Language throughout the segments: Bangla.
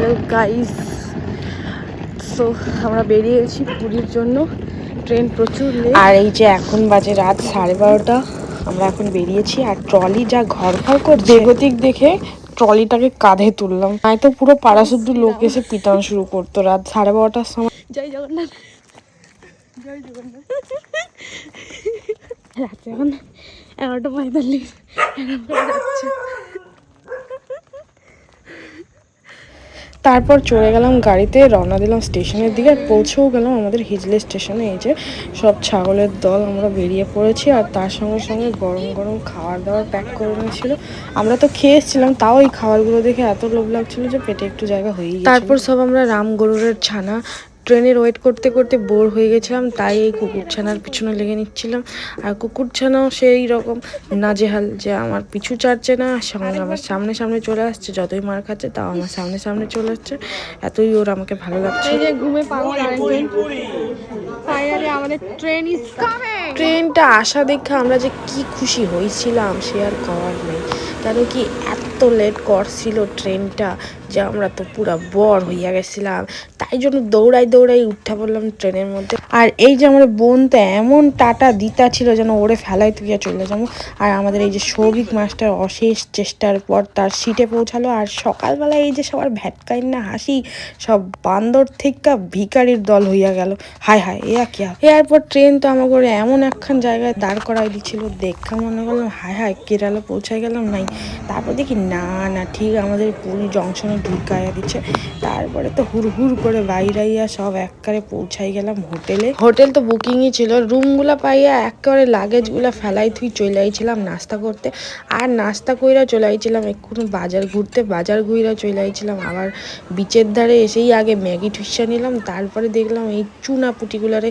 হ্যালো গাইস, সো আমরা বেরিয়ে গেছি পুরীর জন্য। ট্রেন প্রচুর লেট, আর এই যে এখন বাজে রাত 12:30। আমরা এখন বেরিয়েছি, আর ট্রলি যা ঘর ঘর করছে বেগতিক দেখে ট্রলিটাকে কাঁধে তুললাম, তাই তো পুরো পাড়াশুদ্ধ লোক এসে পিটানো শুরু করতো রাত 12:30টার সময়। জয় জগন্নাথ, জয় জগন্নাথ। রাত এখন 11:45 যাচ্ছে। তারপর চলে গেলাম গাড়িতে, রওনা দিলাম স্টেশনের দিকে। পৌঁছেও গেলাম আমাদের হিজলি স্টেশনে। এই যে সব ছাগলের দল আমরা বেরিয়ে পড়েছি, আর তার সঙ্গে সঙ্গে গরম গরম খাবার দাবার প্যাক করে নিয়েছিল। আমরা তো খেয়ে এসেছিলাম, তাও এই খাবারগুলো দেখে এত লোভ লাগছিল যে পেটে একটু জায়গা হয়ে গেছে। তারপর সব আমরা রাম গরুরের ছানা ট্রেনের ওয়েট করতে করতে বোর হয়ে গেছিলাম, তাই এই কুকুরছানার পিছনে লেগে নিচ্ছিলাম। আর কুকুরছানাও সেই রকম নাজেহাল যে আমার পিছু ছাড়ছে না, সঙ্গে আমার সামনে সামনে চলে আসছে। যতই মার খাচ্ছে তাও আমার সামনে সামনে চলে আসছে, এতই ওর আমাকে ভালো লাগছে। এই যে ঘুমে পাগল আরেকজন, ফাইনালি আমাদের ট্রেন ইজ কামিং। ট্রেনটা আসা দেখে আমরা যে কি খুশি হয়েছিলাম সে আর করার নেই, কেন কি এত লেট করছিল ট্রেনটা যে আমরা তো পুরা বর হইয়া গেছিলাম। তাই জন্য দৌড়াই দৌড়াই উঠা পড়লাম ট্রেনের মধ্যে। আর এই যে আমার বোন তো এমন টাটা দিতা ছিল যেন ওরে ফেলাই তুইয়া চলে যাবো। আর আমাদের এই যে সৌভিক মাস্টার অশেষ চেষ্টার পর তার সিটে পৌঁছালো। আর সকালবেলা এই যে সবার ভ্যাটকাইন না হাসি, সব বান্দর থেকে ভিকারির দল হইয়া গেল। হায় হায়, এরপর ট্রেন তো আমাকে এমন একখান জায়গায় দাঁড় করাই দিচ্ছিল, দেখা মনে করলাম হায় হায় কেরালা পৌঁছায় গেলাম নাই। তারপর দেখি না না ঠিক আমাদের পুরী জংশনে ঢুকাইয়া দিচ্ছে। তারপরে তো হুড় হুড় করে বাইরাইয়া সব একবারে পৌঁছাই গেলাম হোটেলে। হোটেল তো বুকিংই ছিল, রুমগুলা পাইয়া একেবারে লাগেজগুলা ফেলাই থুই চলে আইছিলাম নাস্তা করতে। আর নাস্তা কইরা চলে আইছিলাম এক্ষুনি বাজার ঘুরতে, বাজার ঘুইরা চলে আইছিলাম আবার বিচের ধারে এসেই আগে ম্যাগি ঠুসা নিলাম। তারপরে দেখলাম এই চুনা পুটিগুলারে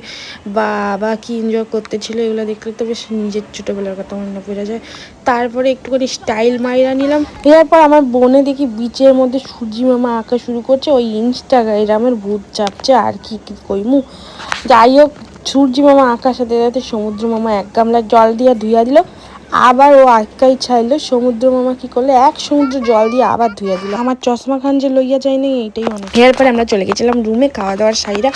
বাবা কি এনজয় করতেছিল, এগুলো দেখলে তো বেশ নিজের ছোটোবেলার কথা মনে পড়ে যায়। তারপরে একটুখানি স্টাইল মাইরা নিলাম। এরপর আমার বোনে দেখি বিচের মধ্যে সূর্যি মামা আঁকা শুরু করছে, ওই ইনস্টাগ্রামের ভূত চাপছে আর কি কইমু। যাই হোক, সূর্যি মামা আঁকার সাথে সাথে সমুদ্র মামা এক গামলা জল দিয়ে ধুইয়া দিল। আবার ও আটকাই ছাইলো, সমুদ্র মামা কি করলো, এক সমুদ্র জল দিয়ে আবার ধুইয়া দিল। আমার চশমা খান যে লইয়া যায়নি এইটাই অনেক। এরপরে আমরা চলে গেছিলাম রুমে, খাওয়া দাওয়ার সাইরা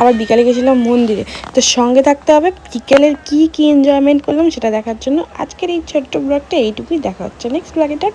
আবার বিকালে গেছিলাম মন্দিরে। তো সঙ্গে থাকতে হবে, বিকেলের কি কি এনজয়মেন্ট করলাম সেটা দেখার জন্য। আজকের এই ছোট্ট ব্লগটা এইটুকুই, দেখা হচ্ছে নেক্সট ব্লগে। টাটা।